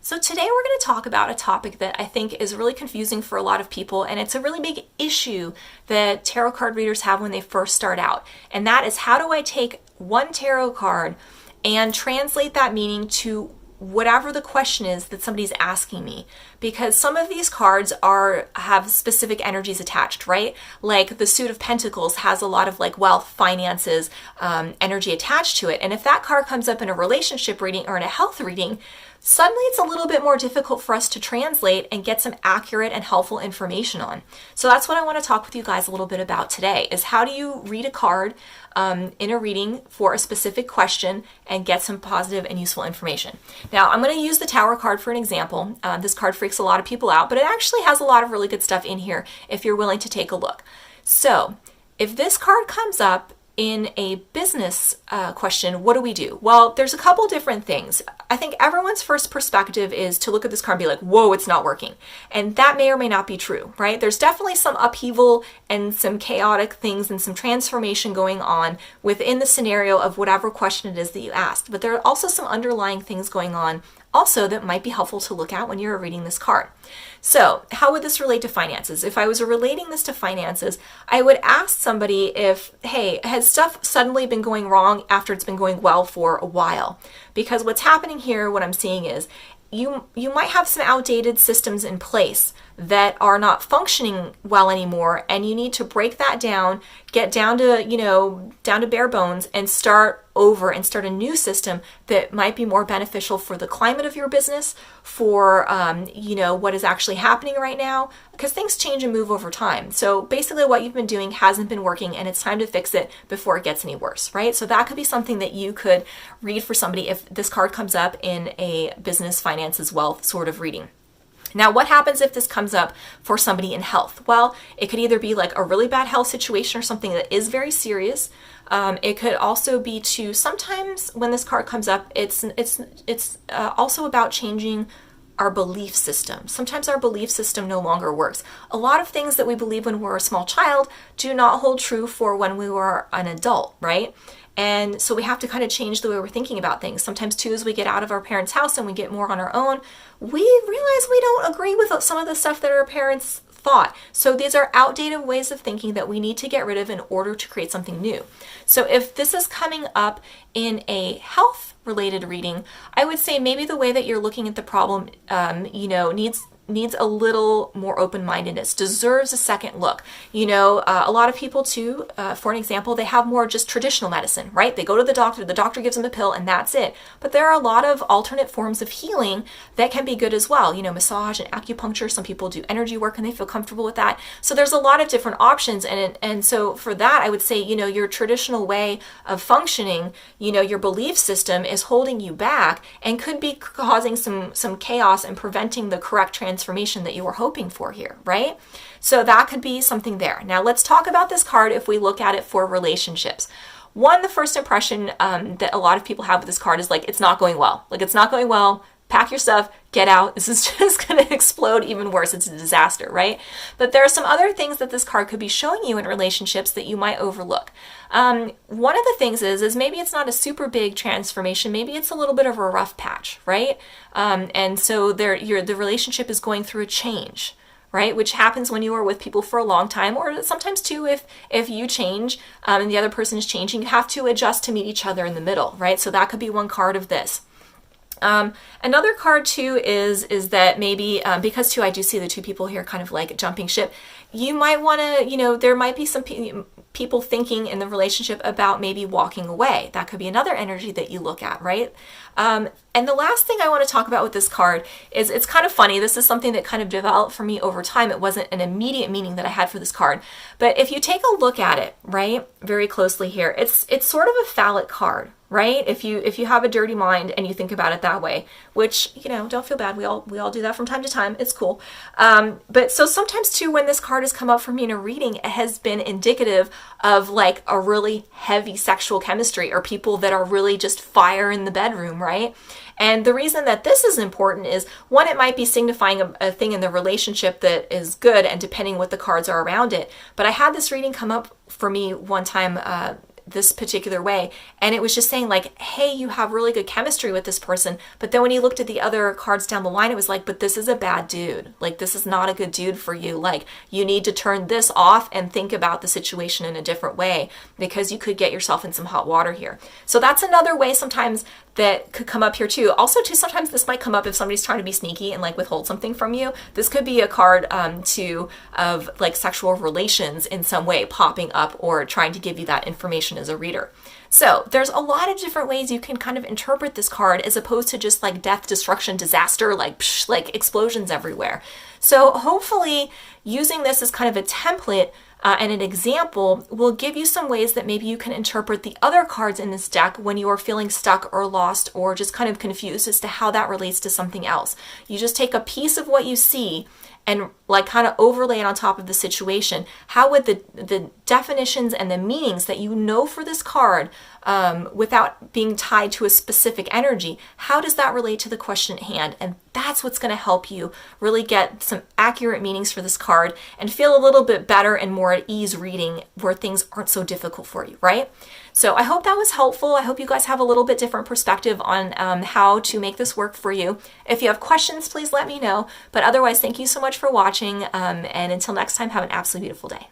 So today we're going to talk about a topic that I think is really confusing for a lot of people, and it's a really big issue that tarot card readers have when they first start out. And that is, how do I take one tarot card and translate that meaning to whatever the question is that somebody's asking me? Because some of these cards have specific energies attached, right? Like the Suit of Pentacles has a lot of like wealth, finances, energy attached to it. And if that card comes up in a relationship reading or in a health reading, suddenly it's a little bit more difficult for us to translate and get some accurate and helpful information on. So that's what I want to talk with you guys a little bit about today, is how do you read a card in a reading for a specific question and get some positive and useful information. Now, I'm going to use the Tower card for an example. This card freaks a lot of people out, but it actually has a lot of really good stuff in here if you're willing to take a look. So if this card comes up in a business question, what do we do? Well, there's a couple different things. I think everyone's first perspective is to look at this card and be like, whoa, it's not working. And that may or may not be true, right? There's definitely some upheaval and some chaotic things and some transformation going on within the scenario of whatever question it is that you asked. But there are also some underlying things going on also that might be helpful to look at when you're reading this card. So how would this relate to finances? If I was relating this to finances, I would ask somebody if, hey, has stuff suddenly been going wrong after it's been going well for a while? Because what's happening here, what I'm seeing is, you might have some outdated systems in place that are not functioning well anymore, and you need to break that down, get down to bare bones, and start over and start a new system that might be more beneficial for the climate of your business, for what is actually happening right now, because things change and move over time. So basically what you've been doing hasn't been working, and it's time to fix it before it gets any worse, right? So that could be something that you could read for somebody if this card comes up in a business, finances, wealth sort of reading. Now, what happens if this comes up for somebody in health? Well, it could either be like a really bad health situation or something that is very serious. It could also be to, sometimes when this card comes up, it's also about changing our belief system. Sometimes our belief system no longer works. A lot of things that we believe when we're a small child do not hold true for when we were an adult, right? And so we have to kind of change the way we're thinking about things. Sometimes too, as we get out of our parents' house and we get more on our own, we realize we don't agree with some of the stuff that our parents thought. So these are outdated ways of thinking that we need to get rid of in order to create something new. So if this is coming up in a health related reading, I would say maybe the way that you're looking at the problem, needs a little more open-mindedness, deserves a second look. A lot of people too, for an example, they have more just traditional medicine, right? They go to the doctor gives them a pill, and that's it. But there are a lot of alternate forms of healing that can be good as well. Massage and acupuncture. Some people do energy work and they feel comfortable with that. So there's a lot of different options. And so for that, I would say, your traditional way of functioning, your belief system is holding you back and could be causing some chaos and preventing the correct transformation that you were hoping for here, right? So that could be something there. Now let's talk about this card if we look at it for relationships. The first impression that a lot of people have with this card is like, it's not going well. Like, it's not going well. Pack your stuff, get out. This is just going to explode even worse. It's a disaster, right? But there are some other things that this card could be showing you in relationships that you might overlook. One of the things is maybe it's not a super big transformation. Maybe it's a little bit of a rough patch, right? And so the relationship is going through a change, right? Which happens when you are with people for a long time, or sometimes too, if you change and the other person is changing, you have to adjust to meet each other in the middle, right? So that could be one card of this. Another card too is that maybe, because too, I do see the two people here kind of like jumping ship. You might want to, there might be some people thinking in the relationship about maybe walking away. That could be another energy that you look at, right? And the last thing I want to talk about with this card is, it's kind of funny. This is something that kind of developed for me over time. It wasn't an immediate meaning that I had for this card, but if you take a look at it, right, very closely here, it's sort of a phallic card, right? If you have a dirty mind and you think about it that way, which, don't feel bad. We all do that from time to time. It's cool. But so sometimes too, when this card has come up for me in a reading, it has been indicative of like a really heavy sexual chemistry, or people that are really just fire in the bedroom, right? And the reason that this is important is, one, it might be signifying a thing in the relationship that is good, and depending what the cards are around it. But I had this reading come up for me one time this particular way. And it was just saying like, hey, you have really good chemistry with this person. But then when you looked at the other cards down the line, it was like, but this is a bad dude. Like, this is not a good dude for you. Like, you need to turn this off and think about the situation in a different way, because you could get yourself in some hot water here. So that's another way sometimes that could come up here too. Also too, sometimes this might come up if somebody's trying to be sneaky and like withhold something from you. This could be a card too of like sexual relations in some way popping up or trying to give you that information as a reader. So there's a lot of different ways you can kind of interpret this card, as opposed to just like death, destruction, disaster, like like explosions everywhere. So hopefully using this as kind of a template and an example will give you some ways that maybe you can interpret the other cards in this deck when you are feeling stuck or lost or just kind of confused as to how that relates to something else. You just take a piece of what you see and like kind of overlay it on top of the situation. How would the definitions and the meanings that you know for this card, without being tied to a specific energy, how does that relate to the question at hand? And that's what's going to help you really get some accurate meanings for this card and feel a little bit better and more at ease reading, where things aren't so difficult for you, right? So I hope that was helpful. I hope you guys have a little bit different perspective on how to make this work for you. If you have questions, please let me know. But otherwise, thank you so much for watching. And until next time, have an absolutely beautiful day.